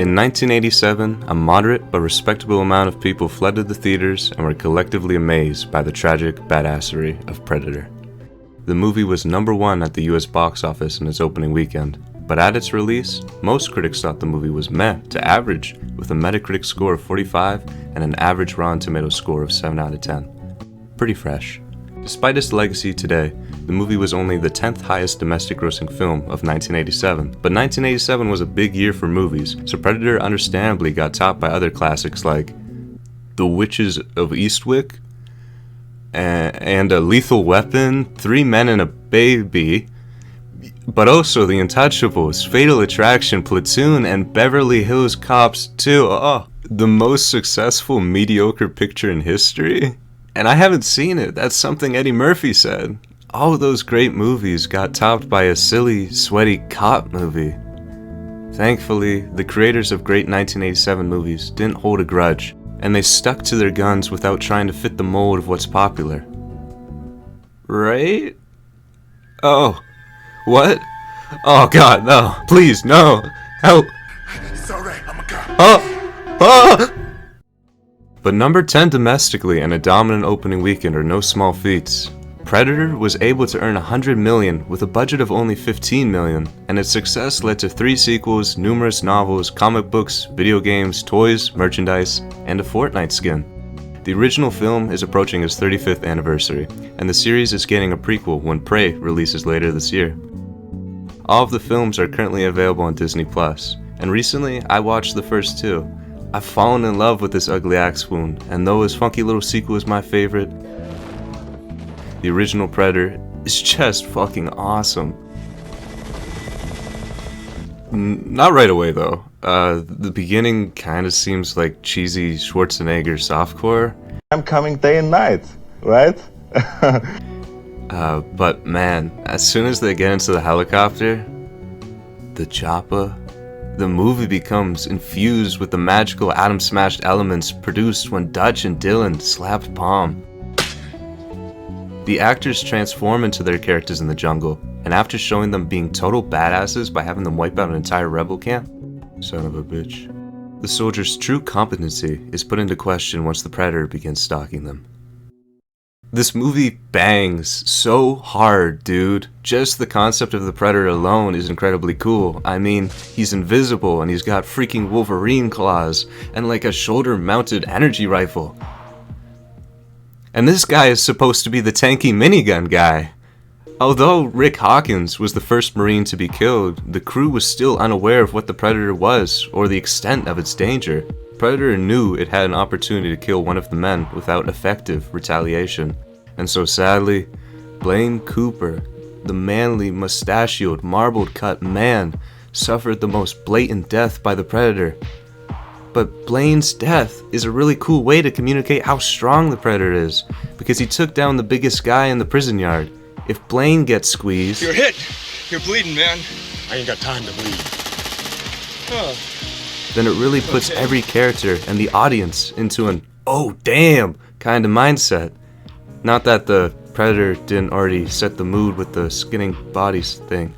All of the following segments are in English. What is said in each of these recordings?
In 1987, a moderate but respectable amount of people flooded the theaters and were collectively amazed by the tragic badassery of Predator. The movie was #1 at the US box office in its opening weekend, but at its release, most critics thought the movie was meh to average, with a Metacritic score of 45 and an average Rotten Tomatoes score of 7 out of 10. Pretty fresh. Despite its legacy today, the movie was only the 10th highest domestic grossing film of 1987, but 1987 was a big year for movies, so Predator understandably got topped by other classics like The Witches of Eastwick, and A Lethal Weapon, Three Men and a Baby, but also The Untouchables, Fatal Attraction, Platoon, and Beverly Hills Cops 2. Oh, the most successful mediocre picture in history? And I haven't seen it. That's something Eddie Murphy said. All those great movies got topped by a silly, sweaty cop movie. Thankfully, the creators of great 1987 movies didn't hold a grudge, and they stuck to their guns without trying to fit the mold of what's popular. Right? Oh. What? Oh god, no. Please, no. Help. It's alright, I'm a cop. Oh! But number 10 domestically and a dominant opening weekend are no small feats. Predator was able to earn $100 million with a budget of only $15 million, and its success led to 3 sequels, numerous novels, comic books, video games, toys, merchandise, and a Fortnite skin. The original film is approaching its 35th anniversary, and the series is getting a prequel when Prey releases later this year. All of the films are currently available on Disney+, and recently I watched the first 2. I've fallen in love with this ugly axe wound, and though his funky little sequel is my favorite, the original Predator is just fucking awesome. Not right away though. The beginning kinda seems like cheesy Schwarzenegger softcore. I'm coming day and night, right? But man, as soon as they get into the helicopter, the chopper, the movie becomes infused with the magical atom smashed elements produced when Dutch and Dylan slapped palm. The actors transform into their characters in the jungle, and after showing them being total badasses by having them wipe out an entire rebel camp, son of a bitch, the soldiers' true competency is put into question once the Predator begins stalking them. This movie bangs so hard, dude. Just the concept of the Predator alone is incredibly cool. I mean, he's invisible and he's got freaking Wolverine claws and like a shoulder-mounted energy rifle. And this guy is supposed to be the tanky minigun guy. Although Rick Hawkins was the first Marine to be killed, the crew was still unaware of what the Predator was or the extent of its danger. Predator knew it had an opportunity to kill one of the men without effective retaliation, and so sadly, Blaine Cooper, the manly, mustachioed, marbled-cut man, suffered the most blatant death by the Predator. But Blaine's death is a really cool way to communicate how strong the Predator is, because he took down the biggest guy in the prison yard. If Blaine gets squeezed... You're hit! You're bleeding, man. I ain't got time to bleed. Oh. Then it really puts every character and the audience into an "oh damn" kind of mindset. Not that the Predator didn't already set the mood with the skinning bodies thing.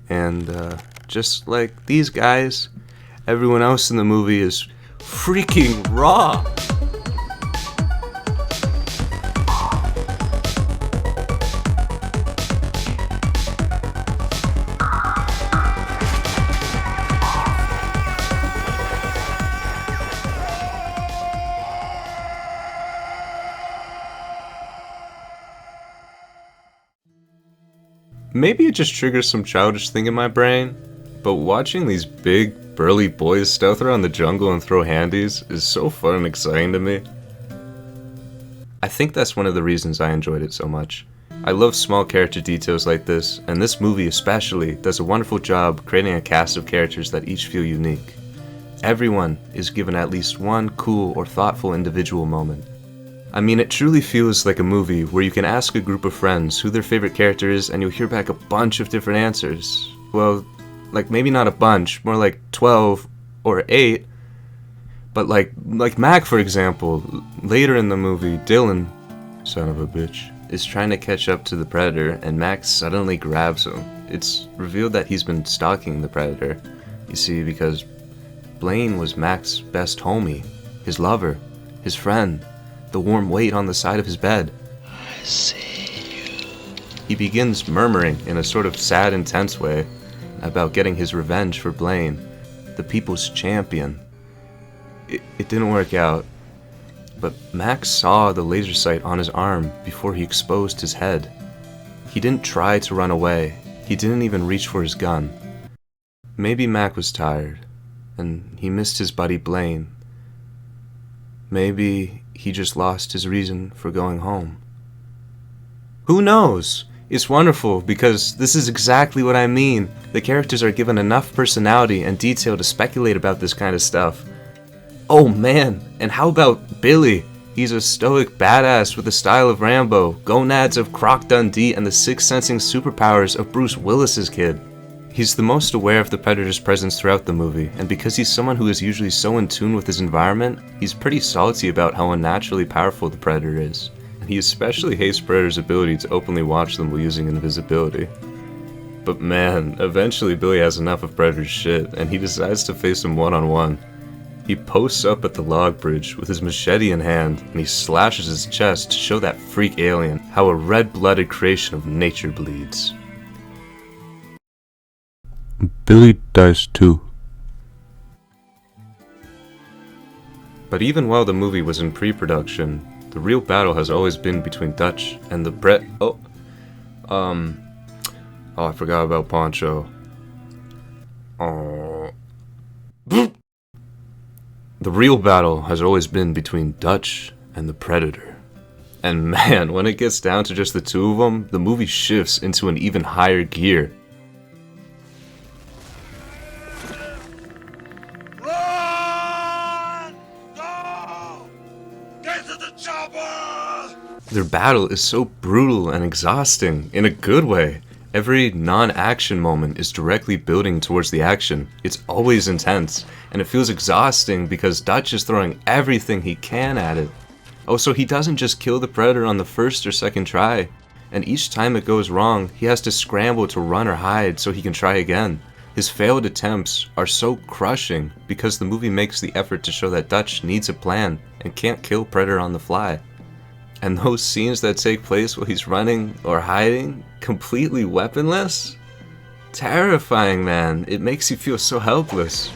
And just like these guys, everyone else in the movie is freaking raw. Maybe it just triggers some childish thing in my brain, but watching these big, burly boys stealth around the jungle and throw handies is so fun and exciting to me. I think that's one of the reasons I enjoyed it so much. I love small character details like this, and this movie especially does a wonderful job creating a cast of characters that each feel unique. Everyone is given at least one cool or thoughtful individual moment. I mean, it truly feels like a movie where you can ask a group of friends who their favorite character is and you'll hear back a bunch of different answers. Well, like maybe not a bunch, more like 12 or 8. But like Mac, for example, later in the movie, Dylan, son of a bitch, is trying to catch up to the Predator and Mac suddenly grabs him. It's revealed that he's been stalking the Predator, You see, because Blaine was Mac's best homie, his lover, his friend, the warm weight on the side of his bed. I see you. He begins murmuring in a sort of sad, intense way about getting his revenge for Blaine, the people's champion. It didn't work out, but Mac saw the laser sight on his arm before he exposed his head. He didn't try to run away. He didn't even reach for his gun. Maybe Mac was tired, and he missed his buddy Blaine. Maybe he just lost his reason for going home. Who knows? It's wonderful because this is exactly what I mean. The characters are given enough personality and detail to speculate about this kind of stuff. Oh man, and how about Billy? He's a stoic badass with the style of Rambo, gonads of Croc Dundee, and the sixth-sensing superpowers of Bruce Willis's kid. He's the most aware of the Predator's presence throughout the movie, and because he's someone who is usually so in tune with his environment, he's pretty salty about how unnaturally powerful the Predator is. And he especially hates Predator's ability to openly watch them while using invisibility. But man, eventually Billy has enough of Predator's shit, and he decides to face him one-on-one. He posts up at the log bridge with his machete in hand, and he slashes his chest to show that freak alien how a red-blooded creation of nature bleeds. Billy dies too. But even while the movie was in pre-production, the real battle has always been between Dutch and the I forgot about Poncho. The real battle has always been between Dutch and the Predator. And man, when it gets down to just the two of them, the movie shifts into an even higher gear. Run! Go! Get to the chopper! Their battle is so brutal and exhausting, in a good way. Every non-action moment is directly building towards the action. It's always intense, and it feels exhausting because Dutch is throwing everything he can at it. Oh, so he doesn't just kill the Predator on the first or second try, and each time it goes wrong, he has to scramble to run or hide so he can try again. His failed attempts are so crushing because the movie makes the effort to show that Dutch needs a plan and can't kill Predator on the fly. And those scenes that take place while he's running or hiding, completely weaponless? Terrifying, man. It makes you feel so helpless.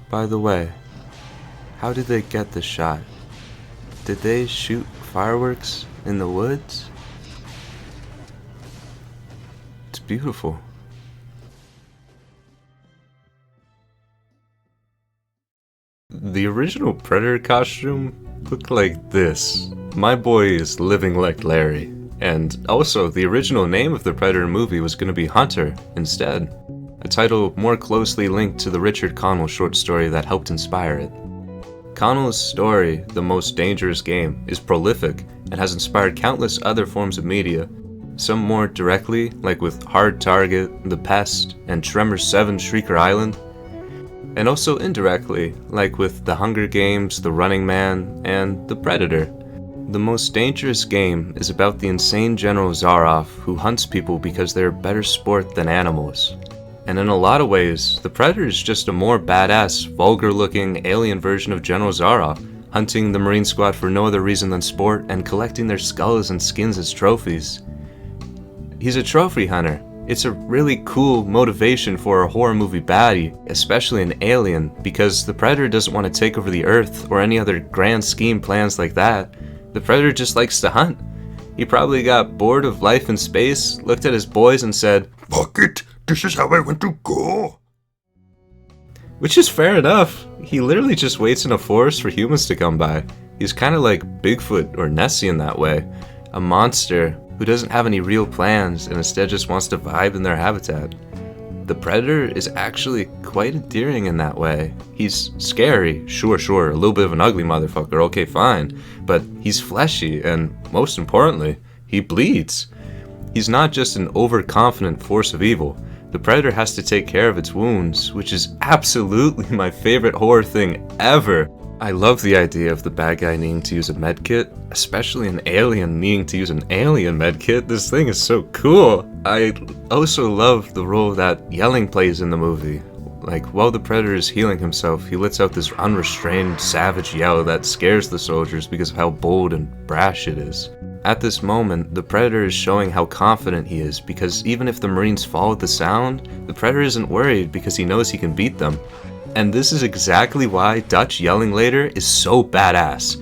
By the way, how did they get the shot? Did they shoot fireworks in the woods? It's beautiful. The original Predator costume looked like this. My boy is living like Larry. And also, the original name of the Predator movie was going to be Hunter instead. A title more closely linked to the Richard Connell short story that helped inspire it. Connell's story, The Most Dangerous Game, is prolific and has inspired countless other forms of media. Some more directly, like with Hard Target, The Pest, and Tremor 7 Shrieker Island. And also indirectly, like with The Hunger Games, The Running Man, and The Predator. The Most Dangerous Game is about the insane General Zaroff who hunts people because they're better sport than animals. And in a lot of ways, the Predator is just a more badass, vulgar-looking alien version of General Zaroff, hunting the Marine Squad for no other reason than sport and collecting their skulls and skins as trophies. He's a trophy hunter. It's a really cool motivation for a horror movie baddie, especially an alien, because the Predator doesn't want to take over the Earth or any other grand scheme plans like that. The Predator just likes to hunt. He probably got bored of life in space, looked at his boys and said, Fuck it, this is how I want to go. which is fair enough. He literally just waits in a forest for humans to come by. He's kind of like Bigfoot or Nessie in that way, a monster who doesn't have any real plans and instead just wants to vibe in their habitat. The Predator is actually quite endearing in that way. He's scary, sure, a little bit of an ugly motherfucker, okay fine, but he's fleshy and, most importantly, he bleeds. He's not just an overconfident force of evil. The Predator has to take care of its wounds, which is absolutely my favorite horror thing ever. I love the idea of the bad guy needing to use a medkit, especially an alien needing to use an alien medkit. This thing is so cool. I also love the role that yelling plays in the movie. Like, while the Predator is healing himself, he lets out this unrestrained, savage yell that scares the soldiers because of how bold and brash it is. At this moment, the Predator is showing how confident he is, because even if the Marines follow the sound, the Predator isn't worried because he knows he can beat them. And this is exactly why Dutch yelling later is so badass.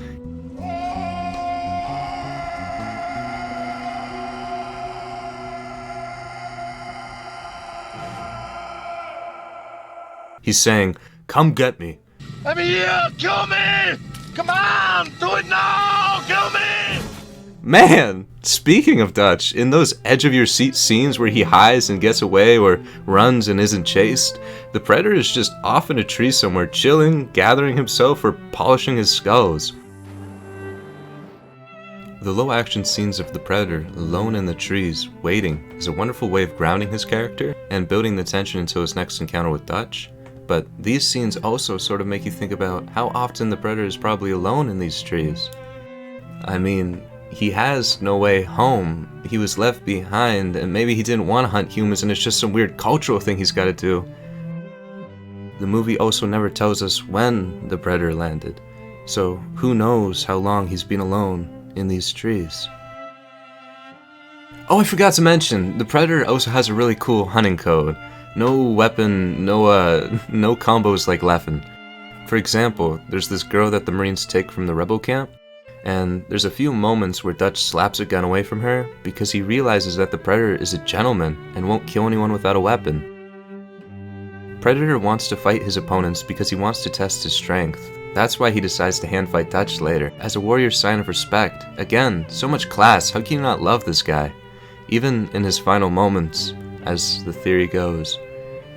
He's saying, "Come get me." Let me here! Kill me! Come on! Do it now! Kill me! Man, speaking of Dutch, in those edge-of-your-seat scenes where he hides and gets away or runs and isn't chased, the Predator is just off in a tree somewhere chilling, gathering himself, or polishing his skulls. The low-action scenes of the Predator, alone in the trees, waiting, is a wonderful way of grounding his character and building the tension until his next encounter with Dutch. But these scenes also sort of make you think about how often the Predator is probably alone in these trees. I mean, he has no way home. He was left behind, and maybe he didn't want to hunt humans and it's just some weird cultural thing he's got to do. The movie also never tells us when the Predator landed, so who knows how long he's been alone in these trees. Oh, I forgot to mention, the Predator also has a really cool hunting code. No weapon, no combos like Leffen. For example, there's this girl that the Marines take from the rebel camp, and there's a few moments where Dutch slaps a gun away from her because he realizes that the Predator is a gentleman and won't kill anyone without a weapon. Predator wants to fight his opponents because he wants to test his strength. That's why he decides to hand fight Dutch later, as a warrior's sign of respect. Again, so much class, how can you not love this guy? Even in his final moments, as the theory goes,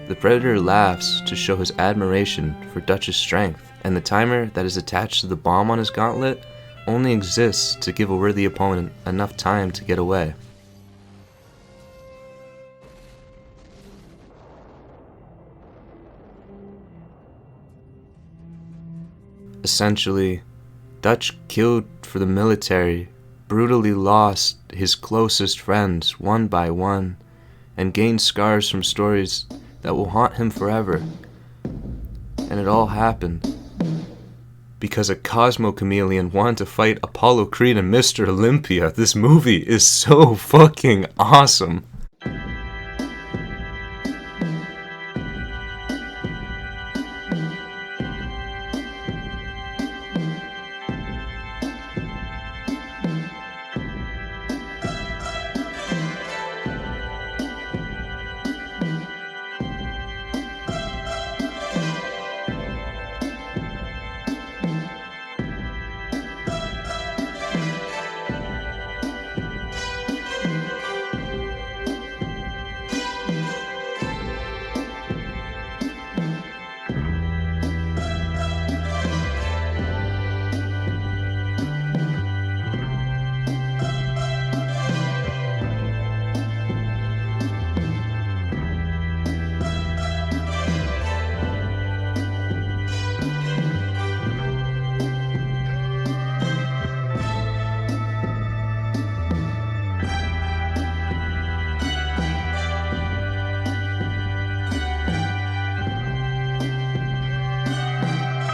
the Predator laughs to show his admiration for Dutch's strength, and the timer that is attached to the bomb on his gauntlet only exists to give a worthy opponent enough time to get away. Essentially, Dutch killed for the military, brutally lost his closest friends one by one, and gained scars from stories that will haunt him forever. And it all happened because a Cosmo Chameleon wanted to fight Apollo Creed and Mr. Olympia. This movie is so fucking awesome.